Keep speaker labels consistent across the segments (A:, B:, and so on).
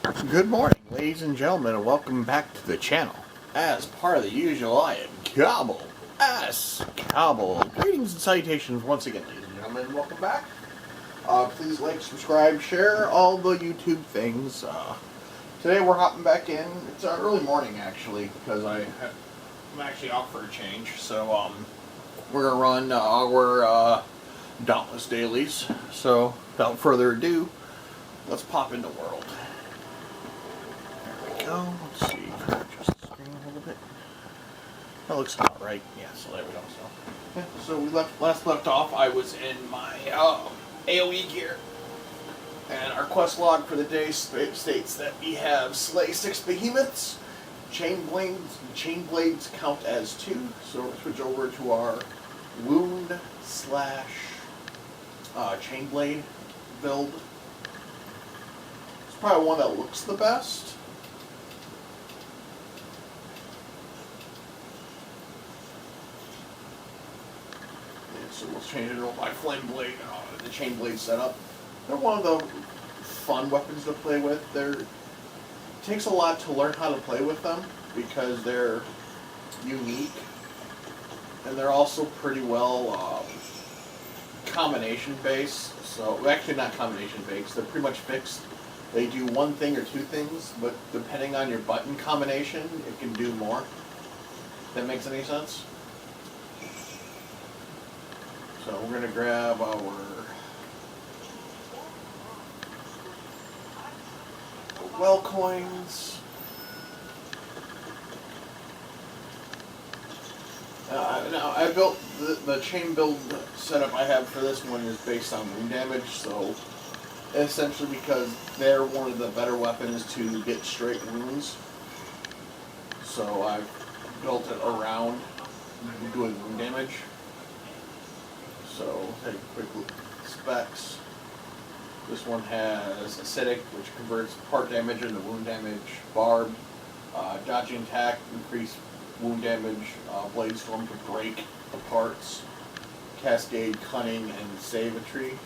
A: Good morning, ladies and gentlemen, and welcome back to the channel. As part of the usual, I am Cobble. Cobble. Greetings and salutations once again, ladies and gentlemen. Welcome back. Please like, subscribe, share, all the YouTube things. Today we're hopping back in. It's early morning, actually, because I'm actually out for a change. So, we're going to run our Dauntless dailies. So, without further ado, let's pop into World. Let's see, adjust the screen a little bit. That looks about right. Yeah, so there we go. So we last left off, I was in my AoE gear. And our quest log for the day states that we have slay 6 behemoths, chain blades count as 2. So we'll switch over to our wound / chain blade build. It's probably one that looks the best. So we'll change it to my flame blade, the chain blade setup. They're one of the fun weapons to play with. It takes a lot to learn how to play with them because they're unique, and they're also pretty well combination based. So actually not combination based. They're pretty much fixed. They do one thing or two things, but depending on your button combination, it can do more. If that makes any sense? So we're going to grab our well coins. Now I built the chain build setup I have for this one is based on wound damage, so essentially because they're one of the better weapons to get straight wounds. So I've built it around doing wound damage. So take a quick look at the specs. This one has acidic, which converts part damage into wound damage. Barb, dodging attack, increase wound damage. Blade storm to break the parts. Cascade, cunning, and savagery.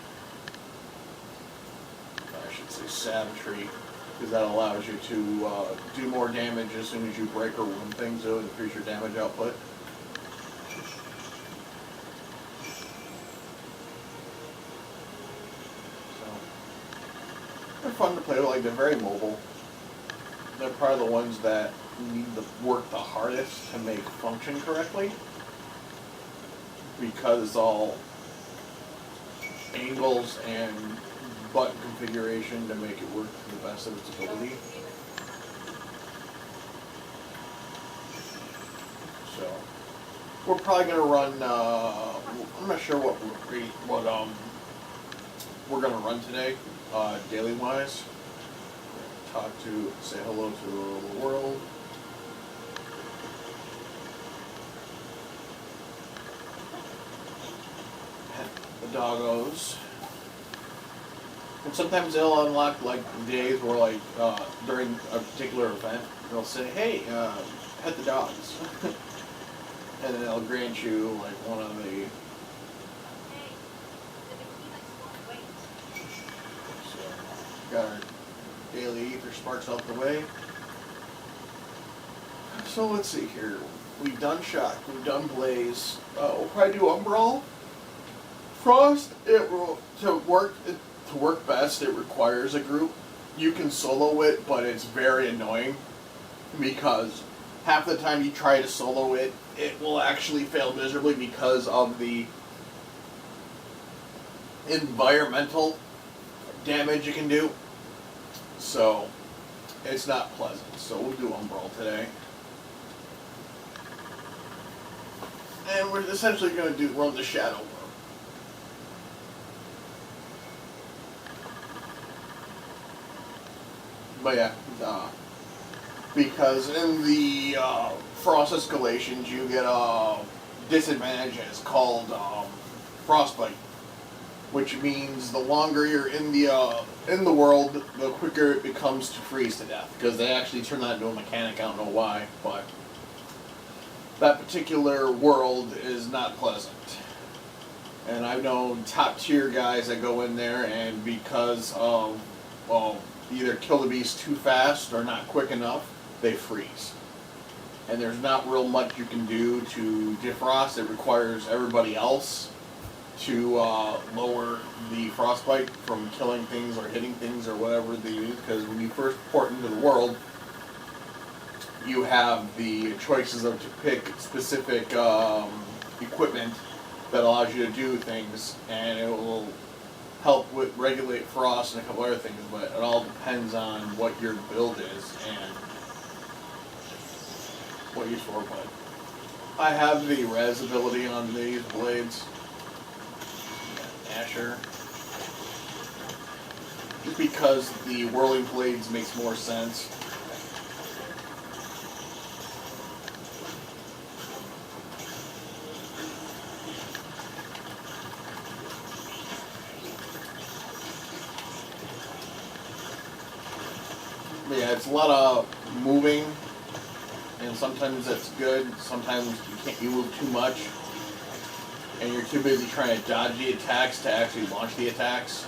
A: I should say savagery, because that allows you to do more damage as soon as you break or wound things, so it increases your damage output. They're fun to play with, like they're very mobile. They're probably the ones that need to work the hardest to make function correctly, because it's all angles and button configuration to make it work to the best of its ability. So we're probably going to run, I'm not sure what we're going to run today. Daily wise, say hello to the world. Pet the doggos. And sometimes they'll unlock like days where like during a particular event they'll say, hey, pet the dogs. And then they'll grant you like one of the got our daily ether sparks out the way. So let's see here. We've done shock, we've done blaze. We'll probably do umbral. Frost, to work best, it requires a group. You can solo it, but it's very annoying because half the time you try to solo it, it will actually fail miserably because of the environmental damage you can do. So it's not pleasant. So we'll do umbral today. And we're essentially going to run the shadow world. But yeah, because in the frost escalations you get a disadvantage, and it's called frostbite, which means the longer you're in the world, the quicker it becomes to freeze to death. Because they actually turn that into a mechanic. I don't know why, but that particular world is not pleasant. And I've known top tier guys that go in there, and because of either kill the beast too fast or not quick enough, they freeze. And there's not real much you can do to defrost. It requires everybody else to lower the frostbite from killing things or hitting things or whatever they do. Because when you first port into the world, you have the choices of to pick specific equipment that allows you to do things, and it will help with regulate frost and a couple other things. But it all depends on what your build is and what you sword play. I have the res ability on these blades. Asher. Just because the whirling blades makes more sense. But yeah, it's a lot of moving, and sometimes that's good. Sometimes you move too much, and you're too busy trying to dodge the attacks to actually launch the attacks.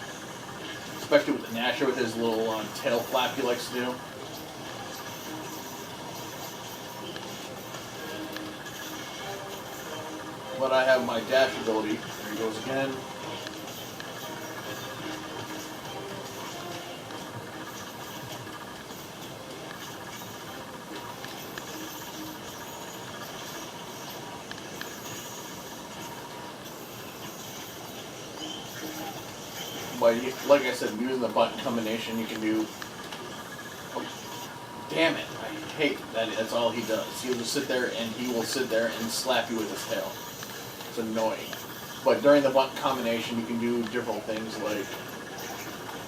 A: Especially with the Gnasher with his little tail flap he likes to do. But I have my dash ability. There he goes again. But like I said, using the button combination, you can do. Oh, damn it! I hate that. That's all he does. He'll just sit there and he will sit there and slap you with his tail. It's annoying. But during the button combination, you can do different things like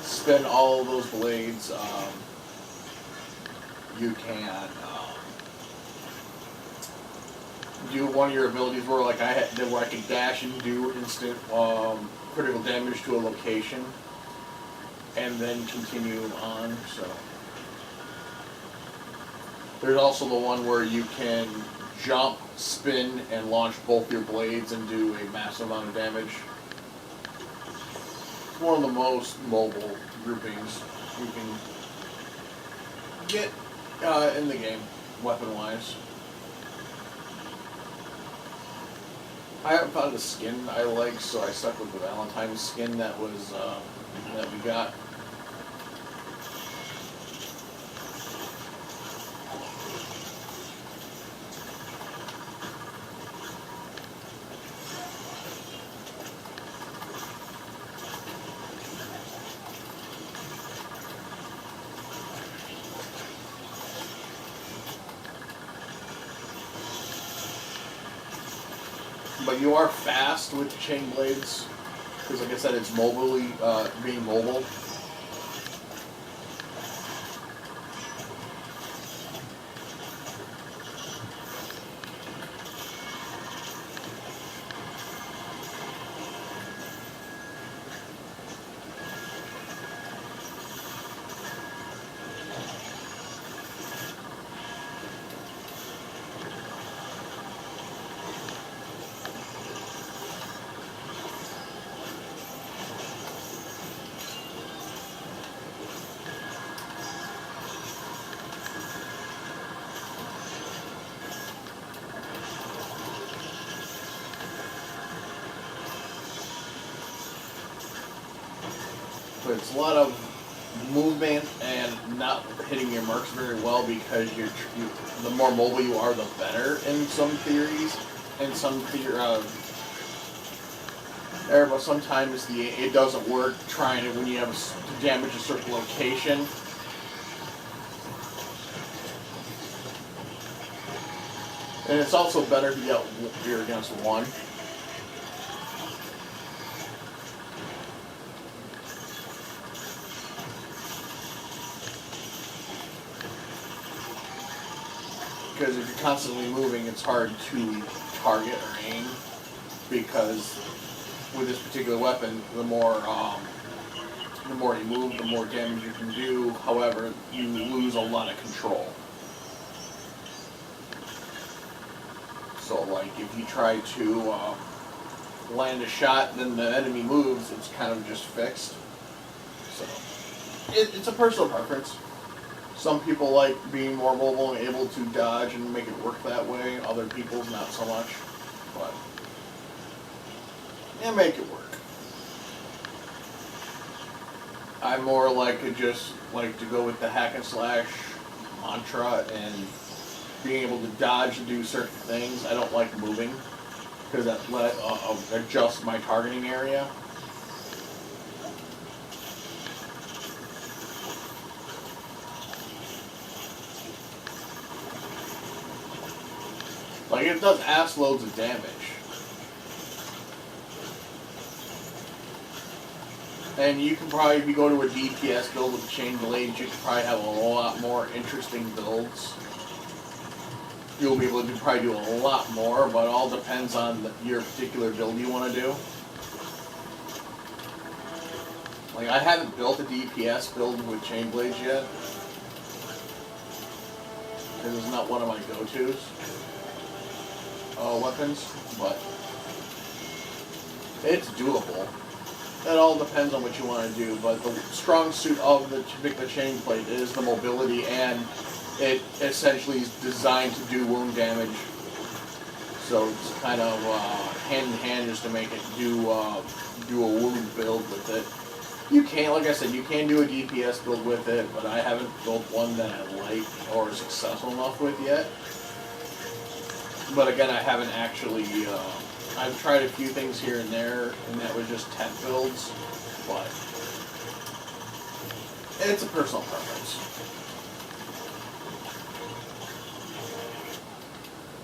A: spin all of those blades. You can do one of your abilities where, like I did, where I could dash and do instant critical damage to a location, and then continue on. So there's also the one where you can jump, spin, and launch both your blades and do a massive amount of damage. It's one of the most mobile groupings you can get in the game, weapon-wise. I haven't found a skin I like, so I stuck with the Valentine's skin that was that we got. But you are fast with the chain blades, because like I said, it's mobilely, being mobile. But it's a lot of movement and not hitting your marks very well, because the more mobile you are, the better in some theories. And some but sometimes it doesn't work trying it when you have to damage a certain location. And it's also better if you're against one. Because if you're constantly moving, it's hard to target or aim, because with this particular weapon, the more you move, the more damage you can do. However, you lose a lot of control. So, like, if you try to land a shot, then the enemy moves, it's kind of just fixed. So It's a personal preference. Some people like being more mobile and able to dodge and make it work that way. Other people, not so much. But, yeah, make it work. I more like to just like to go with the hack and slash mantra and being able to dodge and do certain things. I don't like moving because that adjusts my targeting area. Like, it does ass loads of damage. And you can probably, if you go to a DPS build with chain blades, you can probably have a lot more interesting builds. You'll be able to probably do a lot more, but it all depends on your particular build you want to do. Like, I haven't built a DPS build with chain blades yet. Because it's not one of my go-tos. Weapons, but it's doable. It all depends on what you want to do, but the strong suit of the chain plate is the mobility, and it essentially is designed to do wound damage. So it's kind of hand in hand just to make it do a wound build with it. You can, like I said, you can do a DPS build with it, but I haven't built one that I like or successful enough with yet. But again, I haven't actually, I've tried a few things here and there, and that was just tent builds, but it's a personal preference.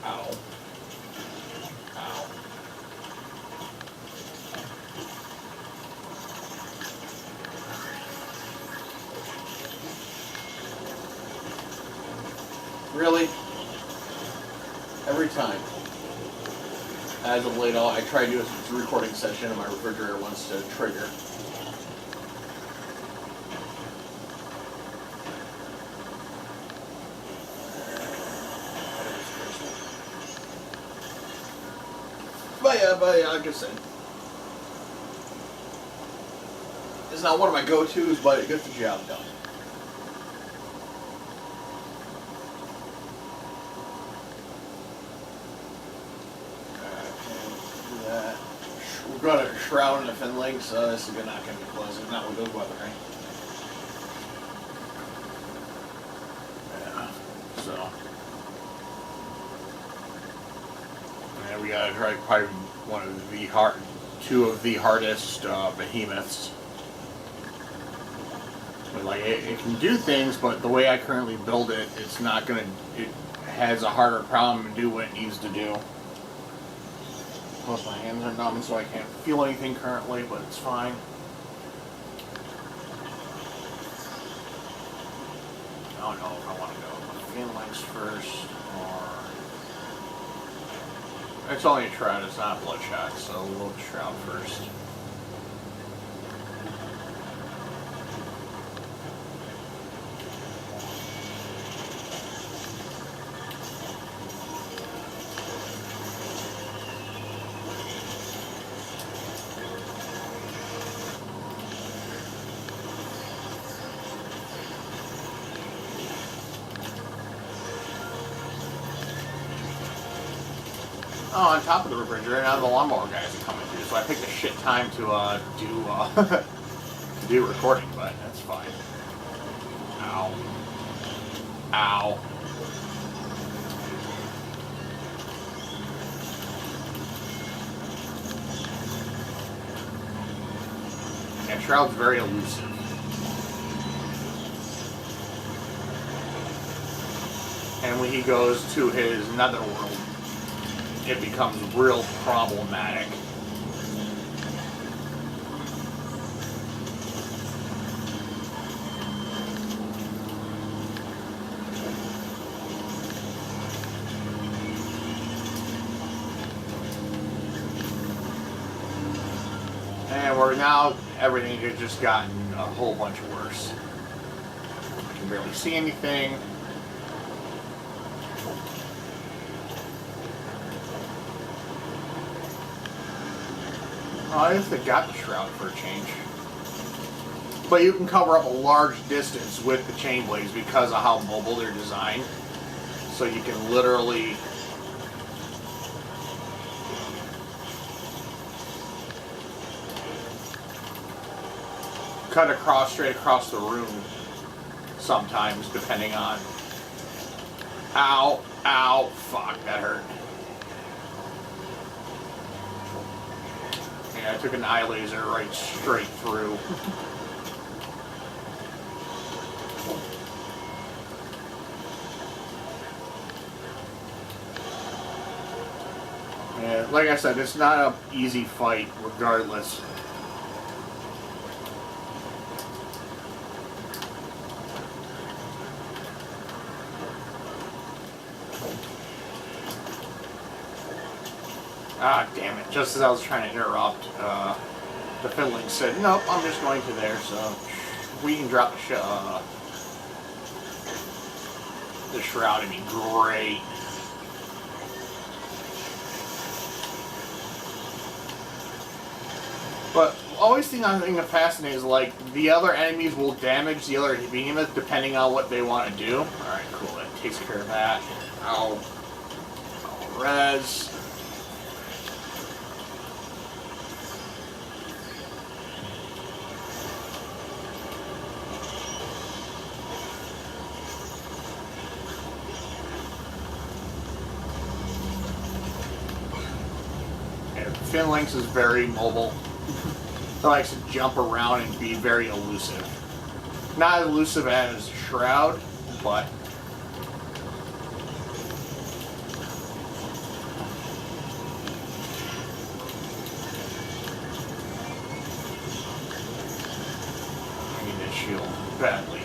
A: Ow. Ow. Really? Every time. As of late, I try to do a recording session and my refrigerator wants to trigger. But yeah, like I said, it's not one of my go-tos, but it gets the job done. We've got a shroud and a fin link, so this is not going to be pleasant. Not with good weaponry. Yeah, so. Yeah, we gotta try probably two of the hardest behemoths. But like, it can do things, but the way I currently build it, it's not gonna, it has a harder problem to do what it needs to do. Plus my hands are numb, so I can't feel anything currently, but it's fine. I don't know if I want to go with fin links first, or... It's only a shroud, it's not a bloodshot, so we'll go with shroud first. Oh, on top of the refrigerator, now the lawnmower guys are coming through, so I picked a shit time to do recording, but that's fine. Ow. Ow. Yeah, Shroud's very elusive. And when he goes to his netherworld, it becomes real problematic. And we're now, everything has just gotten a whole bunch worse. I can barely see anything. Oh, I guess they got the shroud for a change.
B: But you can cover up a large distance with the chain blades because of how mobile they're designed. So you can literally cut straight across the room sometimes, depending on... Ow, ow, fuck, that hurt. Yeah, I took an eye laser right straight through. Yeah, like I said, it's not an easy fight, regardless. Ah, damn it. Just as I was trying to interrupt, the fiddling said, nope, I'm just going to there, so we can drop the shroud. It'd be great. But always think I think fascinating is like the other enemies will damage the other behemoth depending on what they want to do. Alright, cool, that takes care of that. I'll res. Finlynx is very mobile. He likes to jump around and be very elusive. Not as elusive as Shroud, but I need this shield badly.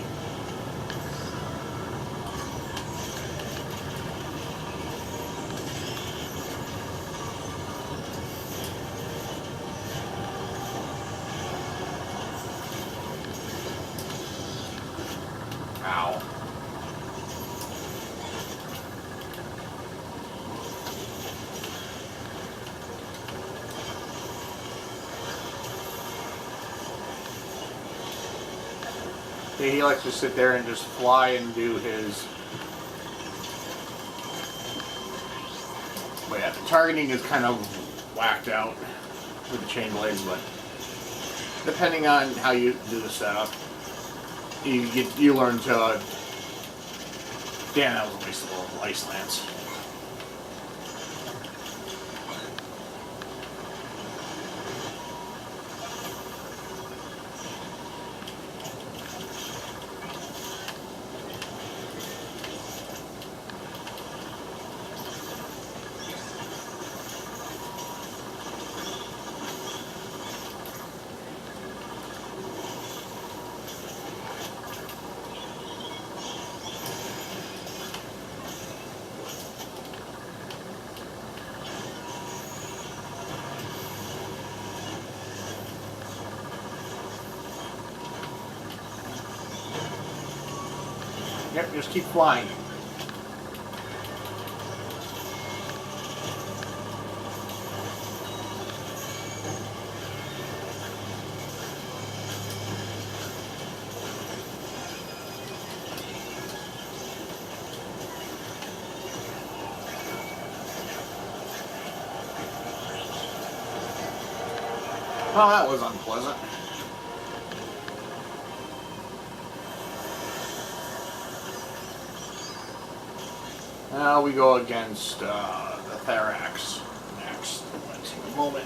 B: Ow. Yeah, he likes to sit there and just fly and do his... But yeah, the targeting is kind of whacked out with the chain blades, but depending on how you do the setup, you learn to... Damn, that was a waste of a Ice Lance. Yep, just keep flying. Well, that was unpleasant. Now we go against the Therax next. Let's take a moment.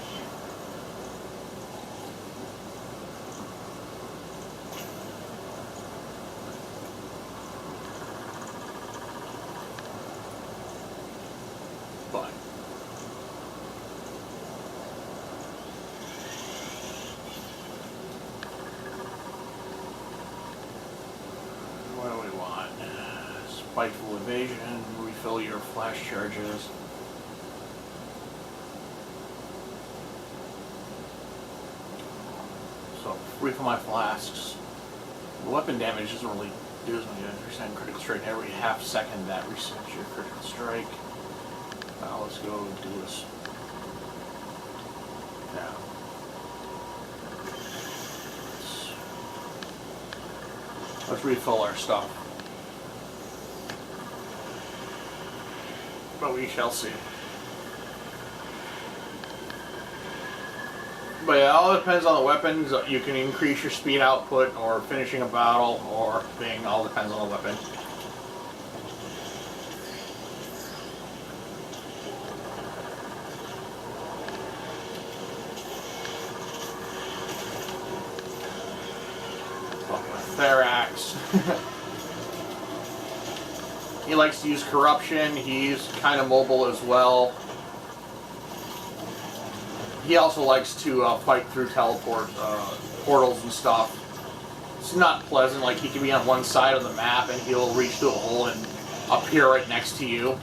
B: But what do we want? Spiteful evasion. Refill your flash charges. So refill my flasks. The weapon damage doesn't really do as much. Percent critical strike every half second. That resets your critical strike. Now let's go do this. Yeah. Let's refill our stuff. But we shall see. But it all depends on the weapons. You can increase your speed output or finishing a battle or thing. All depends on the weapon. Therax. He likes to use corruption. He's kind of mobile as well. He also likes to fight through portals and stuff. It's not pleasant. Like, he can be on one side of the map and he'll reach through a hole and appear right next to you.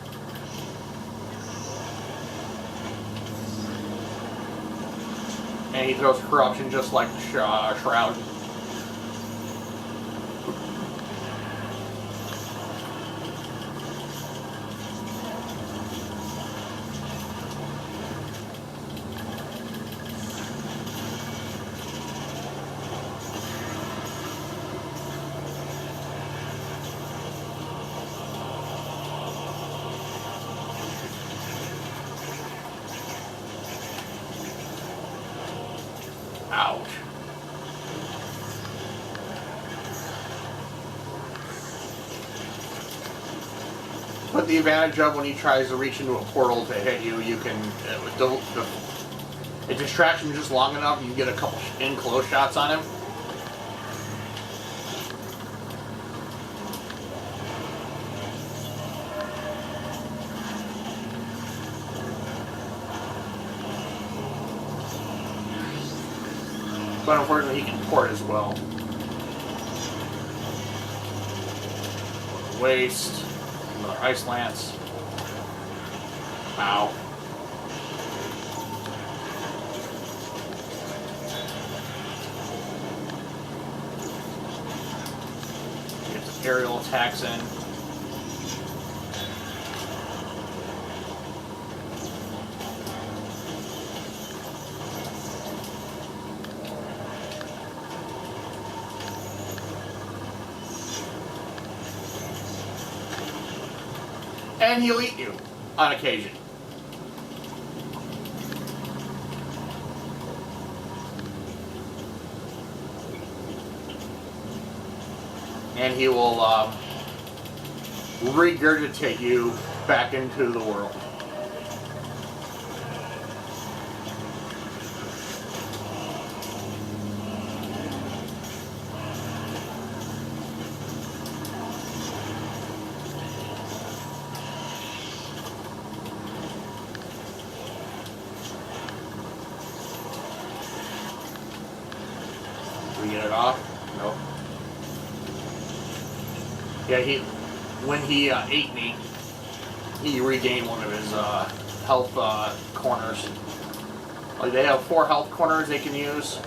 B: And he throws corruption just like the Shroud. Ouch. But the advantage of when he tries to reach into a portal to hit you, you can, it distracts him just long enough, you can get a couple in-close shots on him. But unfortunately, he can port as well. Waste. Another Ice Lance. Ow. Get the aerial attacks in. And he'll eat you on occasion. And he will regurgitate you back into the world. We get it off? Nope. Yeah, when he ate me, he regained one of his health corners. Like, they have 4 health corners they can use.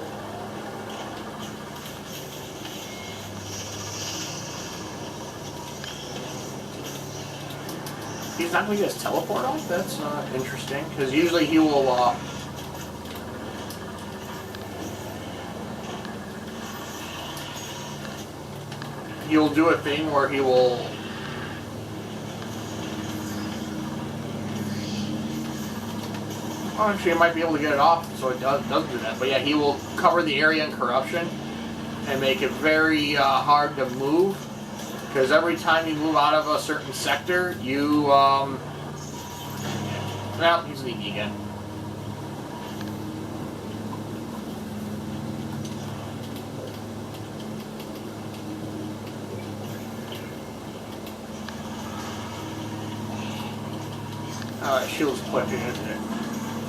B: He's not going to get his teleport off? That's interesting, because usually he will he'll do a thing where he will actually I might be able to get it off so it does do that, but yeah, he will cover the area in corruption and make it very hard to move, because every time you move out of a certain sector you well, he's leaving again.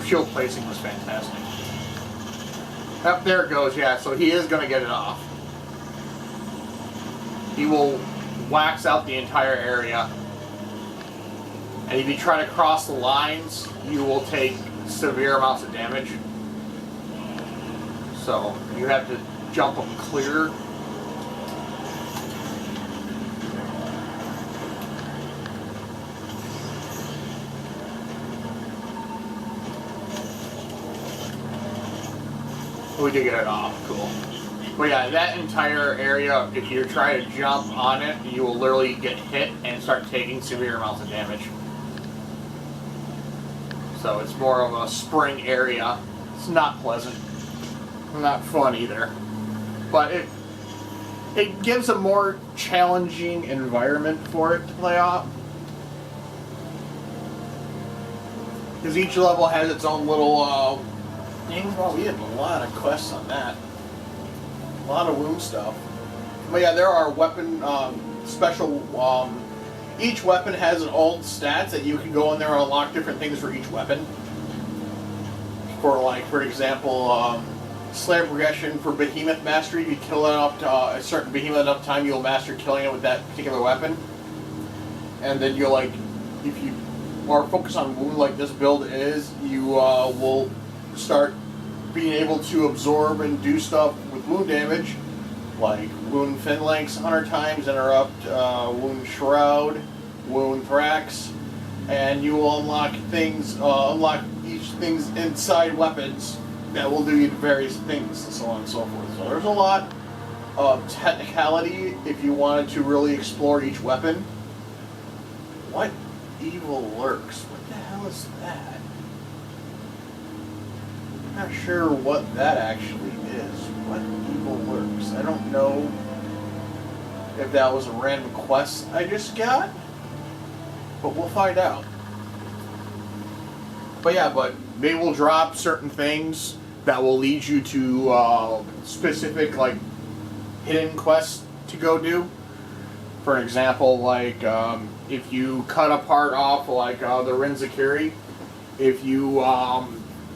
B: Shield placing was fantastic. Up there it goes, yeah, so he is going to get it off. He will wax out the entire area. And if you try to cross the lines, you will take severe amounts of damage. So you have to jump them clear. We did get it off, cool. But yeah, that entire area, if you try to jump on it, you will literally get hit and start taking severe amounts of damage. So it's more of a spring area. It's not pleasant. Not fun either. But it gives a more challenging environment for it to play off. Because each level has its own little things. Well, we had a lot of quests on that. A lot of wound stuff. But yeah, there are weapon special. Each weapon has an old stats that you can go in there and unlock different things for each weapon. For example, slam progression for behemoth mastery. If you kill it up to a certain behemoth enough time, you'll master killing it with that particular weapon. And then you'll if you are focused on wound like this build is, you will start being able to absorb and do stuff with wound damage, like wound fin lengths 100 times, interrupt, wound shroud, wound thrax, and you will unlock things, unlock each thing's inside weapons that will do various things, and so on and so forth. So there's a lot of technicality if you wanted to really explore each weapon. What evil lurks? What the hell is that? I'm not sure what that actually is. What evil lurks? I don't know if that was a random quest I just got, but we'll find out. But yeah, they will drop certain things that will lead you to specific hidden quests to go do. For example, if you cut a part off the Rinzakiri, if you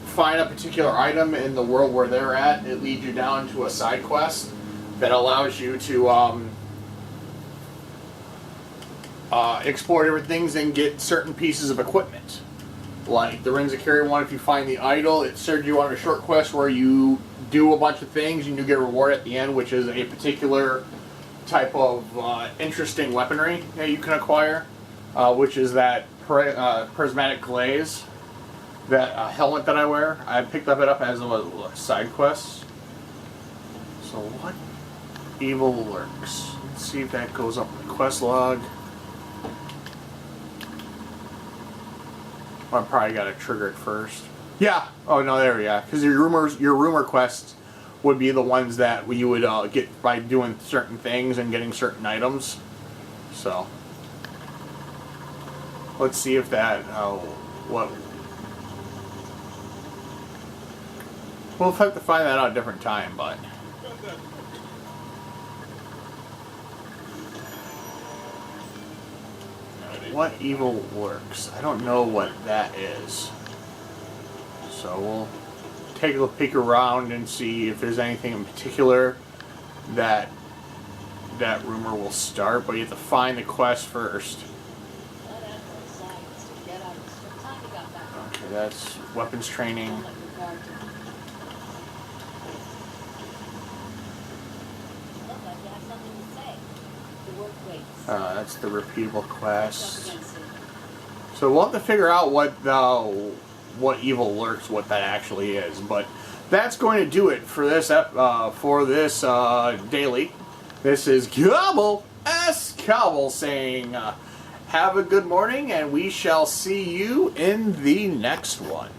B: find a particular item in the world where they're at, it leads you down to a side quest that allows you to explore different things and get certain pieces of equipment. Like the Rinzakiri one, if you find the idol, it serves you on a short quest where you do a bunch of things and you get a reward at the end, which is a particular type of interesting weaponry that you can acquire, which is that prismatic glaze, that helmet that I wear. I picked it up as a side quest. So what evil lurks? Let's see if that goes up in the quest log. Well, I probably got to trigger it first. Yeah. Oh no, there we go. Because your rumor quests would be the ones that you would get by doing certain things and getting certain items. So let's see if that what. We'll have to find that out at a different time, but. What evil lurks? I don't know what that is. So we'll take a peek around and see if there's anything in particular that rumor will start, but you have to find the quest first. Okay, that's weapons training. That's the repeatable quest. So we'll have to figure out what evil lurks, what that actually is. But that's going to do it for this daily. This is Cobble saying, have a good morning, and we shall see you in the next one.